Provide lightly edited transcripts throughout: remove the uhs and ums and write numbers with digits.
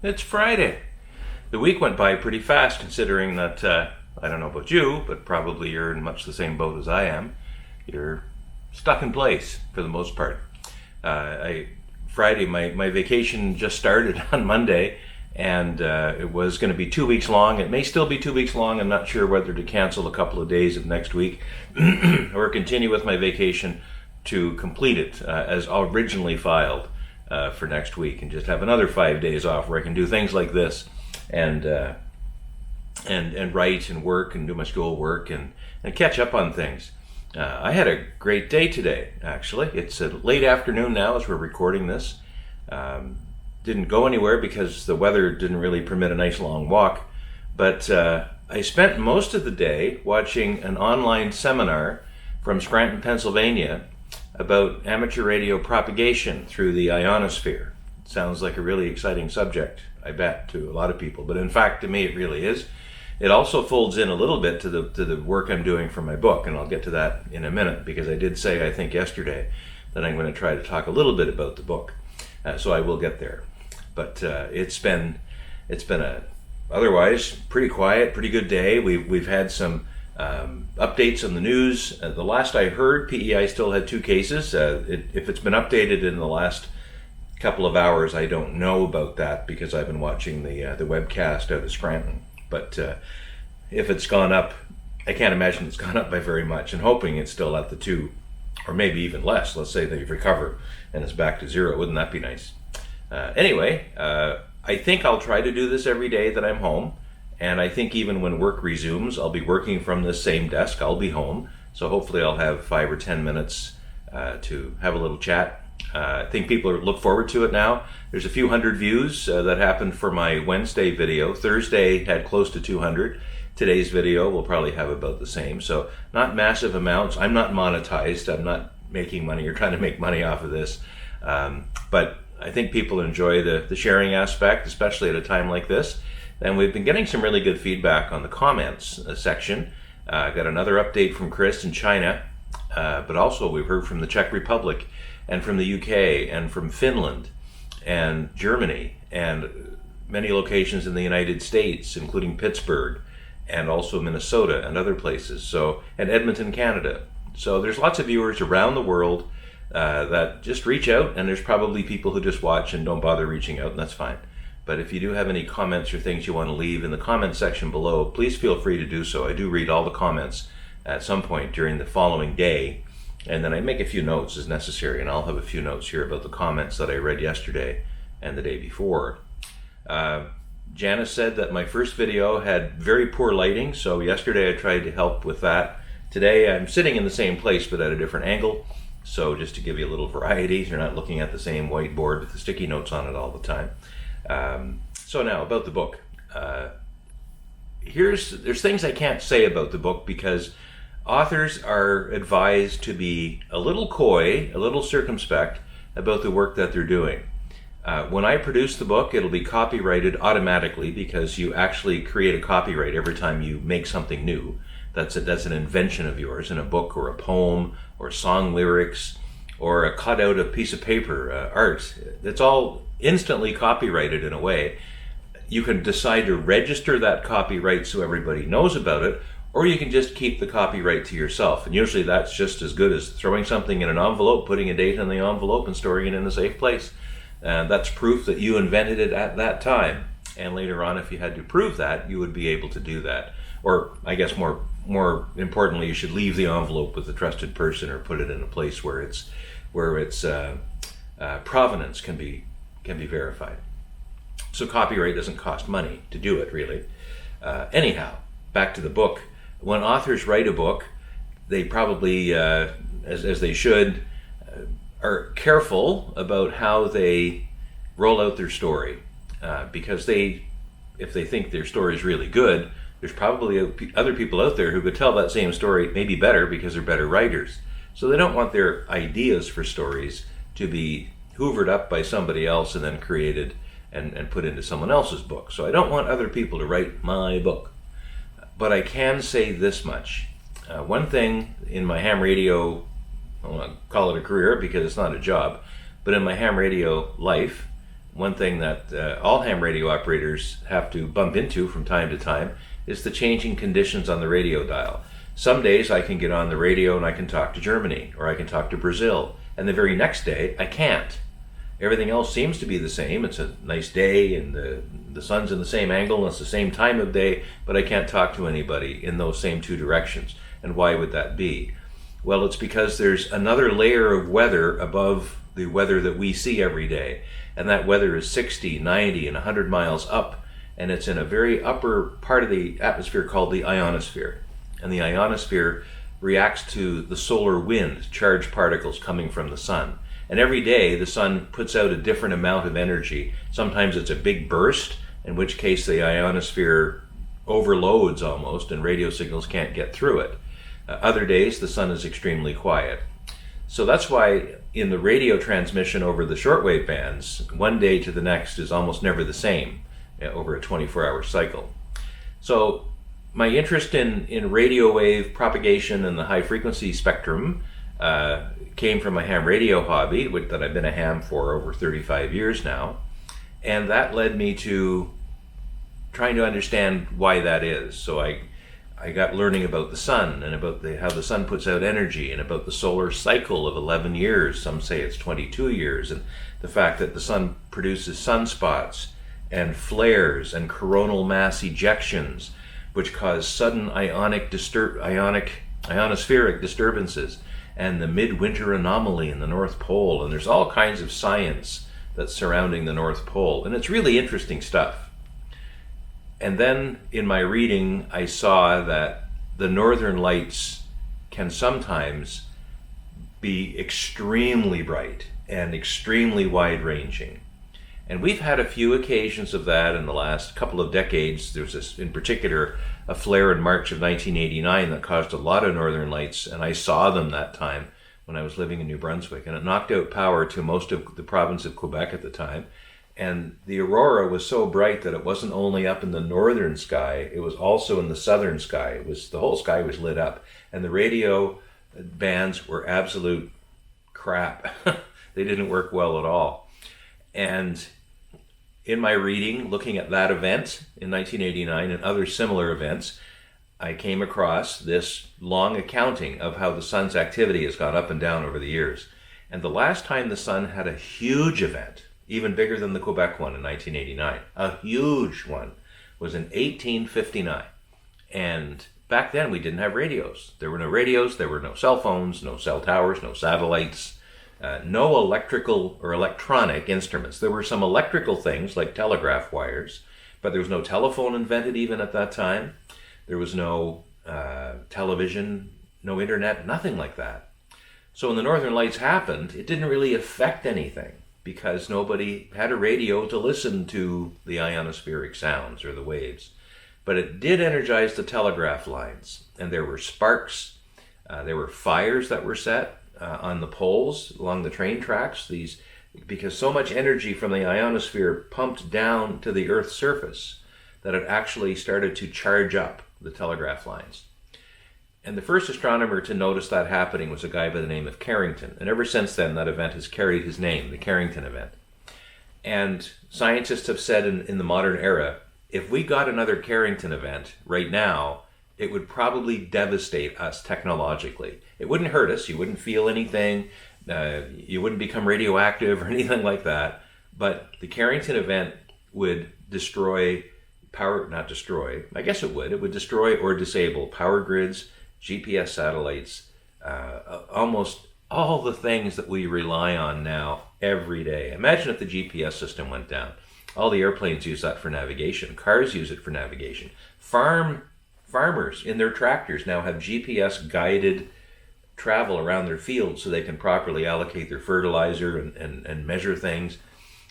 It's Friday. The week went by pretty fast considering that, I don't know about you, but probably you're in much the same boat as I am. You're stuck in place for the most part. Friday, my vacation just started on Monday, and it was going to be 2 weeks long. It may still be 2 weeks long. I'm not sure whether to cancel a couple of days of next week or continue with my vacation to complete it as originally filed. For next week, and just have another 5 days off where I can do things like this and write and work and do my school work and catch up on things. I had a great day today, actually. It's a late afternoon now as we're recording this. Didn't go anywhere because the weather didn't really permit a nice long walk, but I spent most of the day watching an online seminar from Scranton, Pennsylvania, about amateur radio propagation through the ionosphere. It sounds like a really exciting subject, I bet, to a lot of people, but in fact, to me, it really is. It also folds in a little bit to the work I'm doing for my book, and I'll get to that in a minute, because I did say, I think yesterday, that I'm going to try to talk a little bit about the book, so I will get there. But it's been a otherwise pretty quiet, pretty good day. We've had some updates on the news. The last I heard, PEI still had 2 cases. If it's been updated in the last couple of hours, I don't know about that because I've been watching the webcast out of Scranton. But if it's gone up, I can't imagine it's gone up by very much, and hoping it's still at the 2, or maybe even less. Let's say they've recovered and it's back to 0. Wouldn't that be nice? Anyway, I think I'll try to do this every day that I'm home. And I think even when work resumes, I'll be working from this same desk. I'll be home. So hopefully I'll have 5 or 10 minutes to have a little chat. I think people look forward to it now. There's a few hundred views that happened for my Wednesday video. Thursday had close to 200. Today's video will probably have about the same. So not massive amounts. I'm not monetized. I'm not making money or trying to make money off of this. But I think people enjoy the sharing aspect, especially at a time like this. And we've been getting some really good feedback on the comments section. I got another update from Chris in China, but also we've heard from the Czech Republic and from the UK and from Finland and Germany and many locations in the United States, including Pittsburgh and also Minnesota and other places, and Edmonton, Canada. So there's lots of viewers around the world that just reach out, and there's probably people who just watch and don't bother reaching out, and that's fine. But if you do have any comments or things you want to leave in the comment section below, please feel free to do so. I do read all the comments at some point during the following day, and then I make a few notes as necessary, and I'll have a few notes here about the comments that I read yesterday and the day before. Janice said that my first video had very poor lighting, so yesterday I tried to help with that. Today I'm sitting in the same place but at a different angle, so just to give you a little variety, you're not looking at the same whiteboard with the sticky notes on it all the time. So now about the book. There's things I can't say about the book because authors are advised to be a little coy, a little circumspect about the work that they're doing. When I produce the book, it'll be copyrighted automatically because you actually create a copyright every time you make something new. That's an invention of yours in a book or a poem or song lyrics or a cutout of piece of paper, art. It's all instantly copyrighted in a way. You can decide to register that copyright so everybody knows about it, or you can just keep the copyright to yourself. And usually that's just as good as throwing something in an envelope, putting a date on the envelope, and storing it in a safe place. That's proof that you invented it at that time. And later on, if you had to prove that, you would be able to do that. Or I guess more importantly, you should leave the envelope with a trusted person or put it in a place where its provenance can be verified. So copyright doesn't cost money to do it, really. Anyhow, back to the book. When authors write a book, they probably, as they should, are careful about how they roll out their story, because if they think their story is really good, there's probably other people out there who could tell that same story maybe better because they're better writers. So they don't want their ideas for stories to be hoovered up by somebody else and then created and put into someone else's book. So I don't want other people to write my book. But I can say this much. One thing in my ham radio, I don't want to call it a career because it's not a job, but in my ham radio life, one thing that all ham radio operators have to bump into from time to time is the changing conditions on the radio dial. Some days I can get on the radio and I can talk to Germany, or I can talk to Brazil, and the very next day I can't. Everything else seems to be the same. It's a nice day and the sun's in the same angle and it's the same time of day, but I can't talk to anybody in those same two directions. And why would that be? Well, it's because there's another layer of weather above the weather that we see every day. And that weather is 60, 90, and 100 miles up. And it's in a very upper part of the atmosphere called the ionosphere. And the ionosphere reacts to the solar wind, charged particles coming from the sun. And every day the sun puts out a different amount of energy. Sometimes it's a big burst, in which case the ionosphere overloads almost and radio signals can't get through it. Other days the sun is extremely quiet. So that's why in the radio transmission over the shortwave bands, one day to the next is almost never the same over a 24-hour cycle. So my interest in radio wave propagation and the high frequency spectrum came from my ham radio hobby that I've been a ham for over 35 years now. And that led me to trying to understand why that is. So I got learning about the sun and about how the sun puts out energy and about the solar cycle of 11 years. Some say it's 22 years. And the fact that the sun produces sunspots and flares and coronal mass ejections, which cause sudden ionospheric disturbances, and the midwinter anomaly in the North Pole. And there's all kinds of science that's surrounding the North Pole. And it's really interesting stuff. And then in my reading, I saw that the northern lights can sometimes be extremely bright and extremely wide-ranging. And we've had a few occasions of that in the last couple of decades. There's this, in particular, a flare in March of 1989 that caused a lot of northern lights, and I saw them that time when I was living in New Brunswick, and it knocked out power to most of the province of Quebec at the time. And the aurora was so bright that it wasn't only up in the northern sky, it was also in the southern sky. The whole sky was lit up. And the radio bands were absolute crap. They didn't work well at all. And in my reading, looking at that event in 1989 and other similar events, I came across this long accounting of how the sun's activity has gone up and down over the years. And the last time the sun had a huge event, even bigger than the Quebec one in 1989. A huge one was in 1859. And back then we didn't have radios. There were no radios, there were no cell phones, no cell towers, no satellites, no electrical or electronic instruments. There were some electrical things like telegraph wires, but there was no telephone invented even at that time. There was no television, no internet, nothing like that. So when the Northern Lights happened, it didn't really affect anything, because nobody had a radio to listen to the ionospheric sounds or the waves. But it did energize the telegraph lines, and there were sparks, there were fires that were set on the poles along the train tracks, because so much energy from the ionosphere pumped down to the Earth's surface that it actually started to charge up the telegraph lines. And the first astronomer to notice that happening was a guy by the name of Carrington. And ever since then, that event has carried his name, the Carrington event. And scientists have said in the modern era, if we got another Carrington event right now, it would probably devastate us technologically. It wouldn't hurt us. You wouldn't feel anything. You wouldn't become radioactive or anything like that. But the Carrington event would destroy not destroy, I guess it would destroy or disable power grids, GPS satellites, almost all the things that we rely on now every day. Imagine if the GPS system went down. All the airplanes use that for navigation. Cars use it for navigation. Farmers in their tractors now have GPS guided travel around their fields so they can properly allocate their fertilizer and measure things.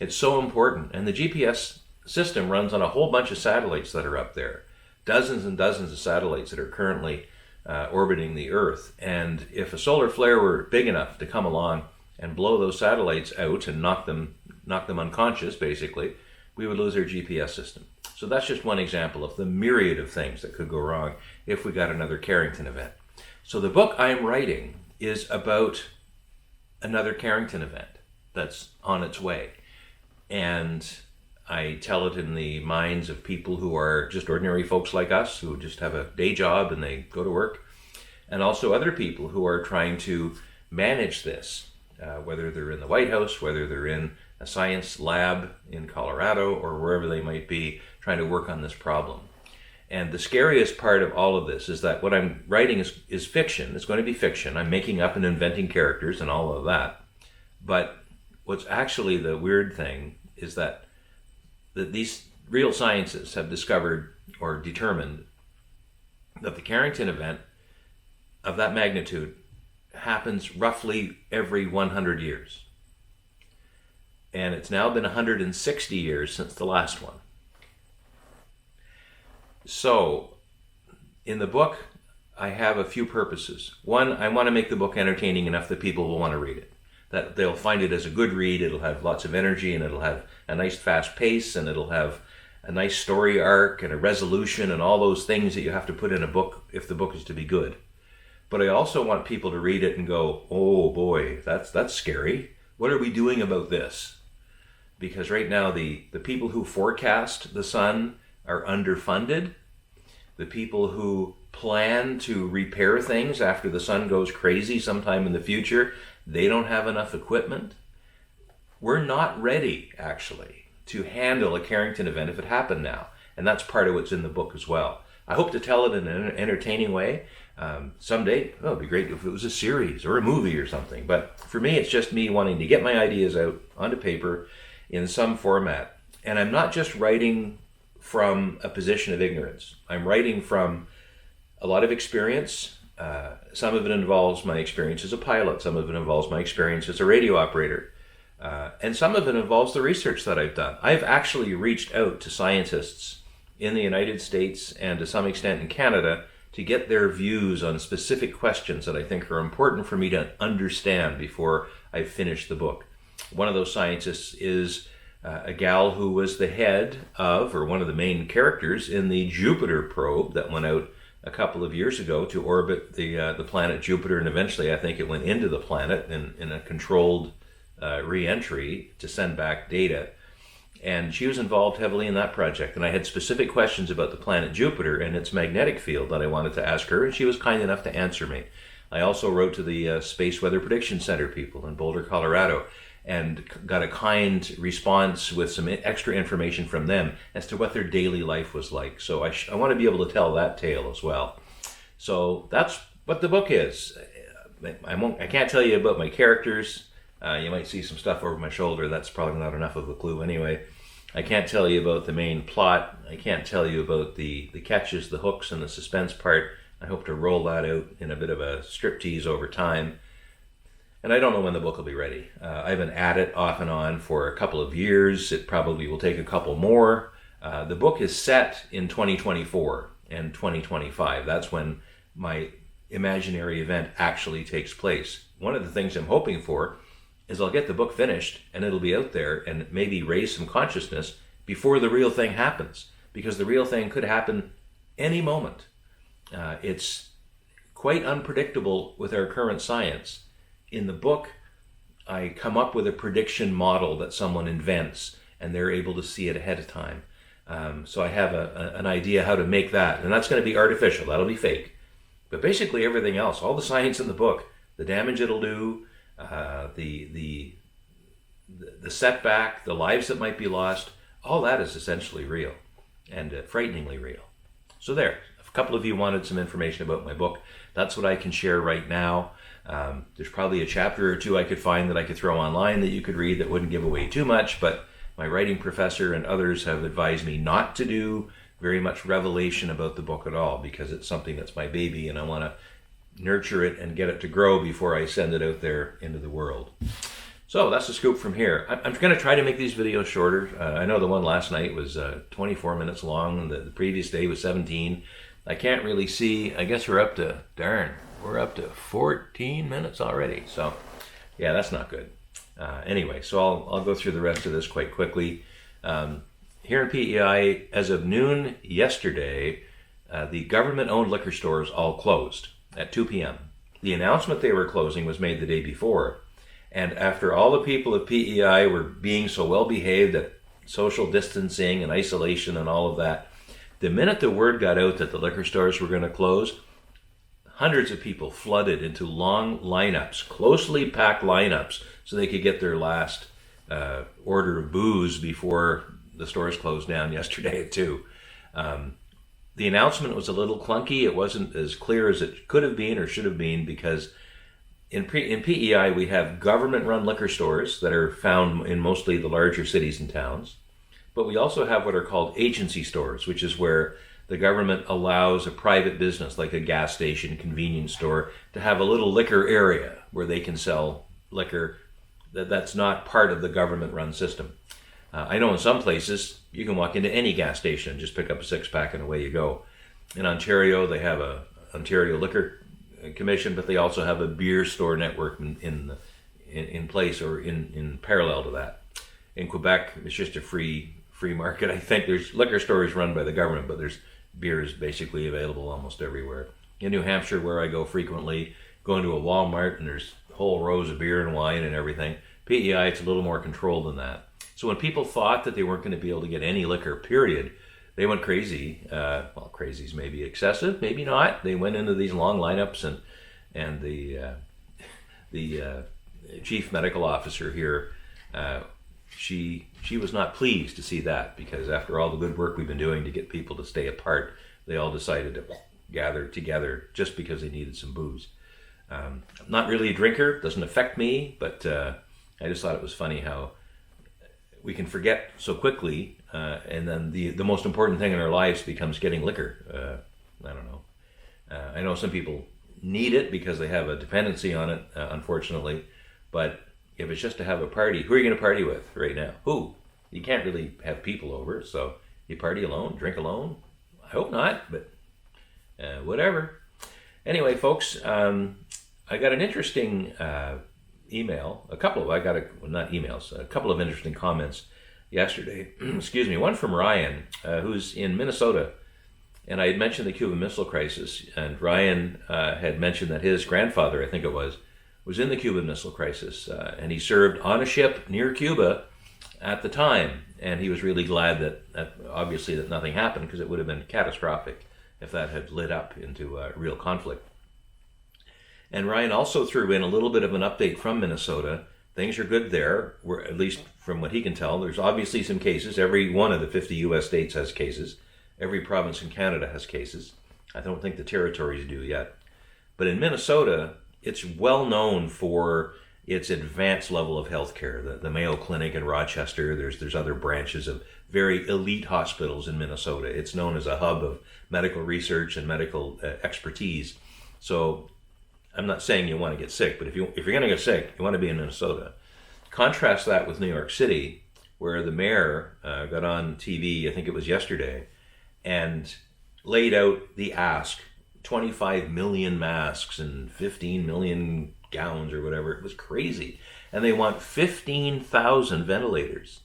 It's so important. And the GPS system runs on a whole bunch of satellites that are up there. Dozens and dozens of satellites that are currently orbiting the Earth. And if a solar flare were big enough to come along and blow those satellites out and knock them unconscious, basically, we would lose our GPS system. So that's just one example of the myriad of things that could go wrong if we got another Carrington event. So the book I'm writing is about another Carrington event that's on its way. and I tell it in the minds of people who are just ordinary folks like us, who just have a day job and they go to work, and also other people who are trying to manage this, whether they're in the White House, whether they're in a science lab in Colorado, or wherever they might be trying to work on this problem. And the scariest part of all of this is that what I'm writing is fiction. It's going to be fiction. I'm making up and inventing characters and all of that. But what's actually the weird thing is that these real scientists have discovered or determined that the Carrington event of that magnitude happens roughly every 100 years. And it's now been 160 years since the last one. So, in the book, I have a few purposes. One, I want to make the book entertaining enough that people will want to read it. That they'll find it as a good read, it'll have lots of energy, and it'll have a nice fast pace, and it'll have a nice story arc, and a resolution, and all those things that you have to put in a book if the book is to be good. But I also want people to read it and go, oh boy, that's scary. What are we doing about this? Because right now the people who forecast the sun are underfunded. The people who plan to repair things after the sun goes crazy sometime in the future, they don't have enough equipment. We're not ready, actually, to handle a Carrington event if it happened now. And that's part of what's in the book as well. I hope to tell it in an entertaining way. Someday, it'd be great if it was a series or a movie or something. But for me, it's just me wanting to get my ideas out onto paper in some format. And I'm not just writing from a position of ignorance. I'm writing from a lot of experience. Some of it involves my experience as a pilot. Some of it involves my experience as a radio operator. And some of it involves the research that I've done. I've actually reached out to scientists in the United States and to some extent in Canada to get their views on specific questions that I think are important for me to understand before I finish the book. One of those scientists is a gal who was the head of, or one of the main characters in the Jupiter probe that went out a couple of years ago to orbit the planet Jupiter, and eventually I think it went into the planet in a controlled re-entry to send back data. And she was involved heavily in that project, and I had specific questions about the planet Jupiter and its magnetic field that I wanted to ask her, and she was kind enough to answer me. I also wrote to the Space Weather Prediction Center people in Boulder, Colorado, and got a kind response with some extra information from them as to what their daily life was like. So I want to be able to tell that tale as well. So that's what the book is. I can't tell you about my characters. You might see some stuff over my shoulder. That's probably not enough of a clue anyway. I can't tell you about the main plot. I can't tell you about the catches, the hooks, and the suspense part. I hope to roll that out in a bit of a striptease over time. And I don't know when the book will be ready. I've been at it off and on for a couple of years. It probably will take a couple more. The book is set in 2024 and 2025. That's when my imaginary event actually takes place. One of the things I'm hoping for is I'll get the book finished and it'll be out there and maybe raise some consciousness before the real thing happens, because the real thing could happen any moment. It's quite unpredictable with our current science. In the book, I come up with a prediction model that someone invents and they're able to see it ahead of time. So I have an idea how to make that, and that's going to be artificial, that'll be fake. But basically everything else, all the science in the book, the damage it'll do, the setback, the lives that might be lost, all that is essentially real and frighteningly real. So there, a couple of you wanted some information about my book. That's what I can share right now. There's probably a chapter or two I could find that I could throw online that you could read that wouldn't give away too much, but my writing professor and others have advised me not to do very much revelation about the book at all, because it's something that's my baby and I want to nurture it and get it to grow before I send it out there into the world. So that's the scoop from here. I'm going to try to make these videos shorter. I know the one last night was 24 minutes long, and the previous day was 17. I can't really see. I guess we're up to 14 minutes already. So yeah, that's not good. Anyway, so I'll go through the rest of this quite quickly. Here in PEI, as of noon yesterday, the government-owned liquor stores all closed at 2 p.m. The announcement they were closing was made the day before, And after all the people at PEI were being so well behaved at social distancing and isolation and all of that, the minute the word got out that the liquor stores were going to close, hundreds of people flooded into long lineups, closely packed lineups, so they could get their last order of booze before the stores closed down yesterday at 2. The announcement was a little clunky. It wasn't as clear as it could have been or should have been, because in PEI we have government-run liquor stores that are found in mostly the larger cities and towns, but we also have what are called agency stores, which is where the government allows a private business like a gas station, convenience store, to have a little liquor area where they can sell liquor that's not part of the government-run system. I know in some places you can walk into any gas station and just pick up a 6-pack and away you go. In Ontario, they have a Ontario Liquor Commission, but they also have a beer store network in place or in parallel to that. In Quebec, it's just a free market. I think there's liquor stores run by the government, but there's beer is basically available almost everywhere. In New Hampshire, where I go frequently, go into a Walmart and there's whole rows of beer and wine and everything. PEI, it's a little more controlled than that. So when people thought that they weren't going to be able to get any liquor, period, they went crazy. Well, crazy is maybe excessive, maybe not. They went into these long lineups, and the chief medical officer here, she was not pleased to see that, because after all the good work we've been doing to get people to stay apart, they all decided to gather together just because they needed some booze. I'm not really a drinker, doesn't affect me, but I just thought it was funny how we can forget so quickly, and then the most important thing in our lives becomes getting liquor. I don't know. I know some people need it because they have a dependency on it, unfortunately, but if it's just to have a party, who are you going to party with right now? Who? You can't really have people over, so you party alone, drink alone? I hope not, but whatever. Anyway, folks, I got an interesting email, a couple of interesting comments yesterday. Excuse me, one from Ryan, who's in Minnesota. And I had mentioned the Cuban Missile Crisis, and Ryan had mentioned that his grandfather, I think it was in the Cuban Missile Crisis, and he served on a ship near Cuba at the time, and he was really glad that obviously that nothing happened, because it would have been catastrophic if that had lit up into real conflict. And Ryan also threw in a little bit of an update from Minnesota. Things are good there, at least from what he can tell. There's obviously some cases. Every one of the 50 U.S. states has cases. Every province in Canada has cases. I don't think the territories do yet. But in Minnesota, it's well known for its advanced level of healthcare. The Mayo Clinic in Rochester, there's other branches of very elite hospitals in Minnesota. It's known as a hub of medical research and medical expertise. So I'm not saying you want to get sick, but if you're going to get sick, you want to be in Minnesota. Contrast that with New York City, where the mayor got on TV, I think it was yesterday, and laid out the ask, 25 million masks and 15 million gowns or whatever. It was crazy. And they want 15,000 ventilators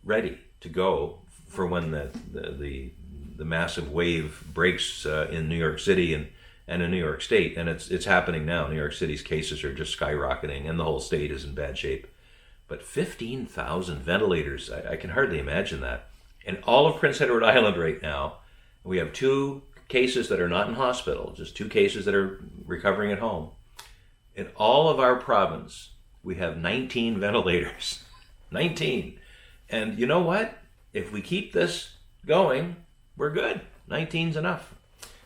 ready to go for when the massive wave breaks in New York City and in New York State. And it's happening now. New York City's cases are just skyrocketing, and the whole state is in bad shape. But 15,000 ventilators, I can hardly imagine that. In all of Prince Edward Island right now, we have 2 cases that are not in hospital, just 2 cases that are recovering at home. In all of our province, we have 19 ventilators. 19. And you know what? If we keep this going, we're good. 19's enough.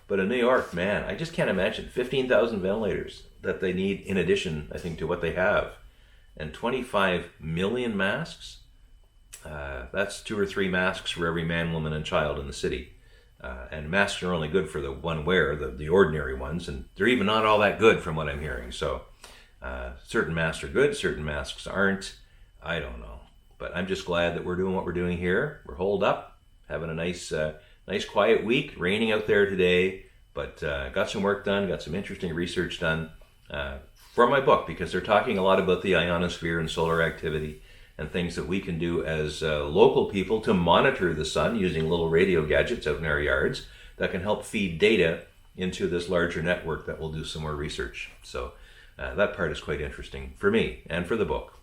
But in New York, man, I just can't imagine 15,000 ventilators that they need in addition, I think, to what they have. And 25 million masks? That's 2 or 3 masks for every man, woman, and child in the city. And masks are only good for the one wear, the ordinary ones, and they're even not all that good from what I'm hearing. So certain masks are good, certain masks aren't. I don't know. But I'm just glad that we're doing what we're doing here. We're holed up, having a nice quiet week, raining out there today, but got some work done, got some interesting research done for my book, because they're talking a lot about the ionosphere and solar activity and things that we can do as local people to monitor the sun using little radio gadgets out in our yards that can help feed data into this larger network that will do some more research. So That part is quite interesting for me and for the book.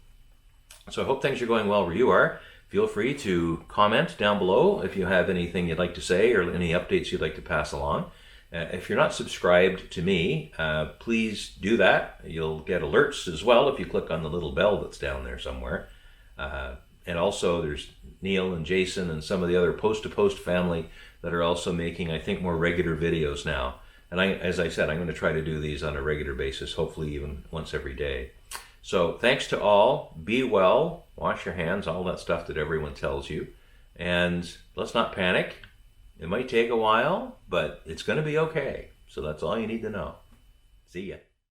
So I hope things are going well where you are. Feel free to comment down below if you have anything you'd like to say or any updates you'd like to pass along. If you're not subscribed to me, please do that. You'll get alerts as well if you click on the little bell that's down there somewhere. And also there's Neil and Jason and some of the other Post to Post family that are also making, I think, more regular videos now. And as I said, I'm going to try to do these on a regular basis, hopefully even once every day. So thanks to all. Be well. Wash your hands, all that stuff that everyone tells you. And let's not panic. It might take a while, but it's going to be okay. So that's all you need to know. See ya.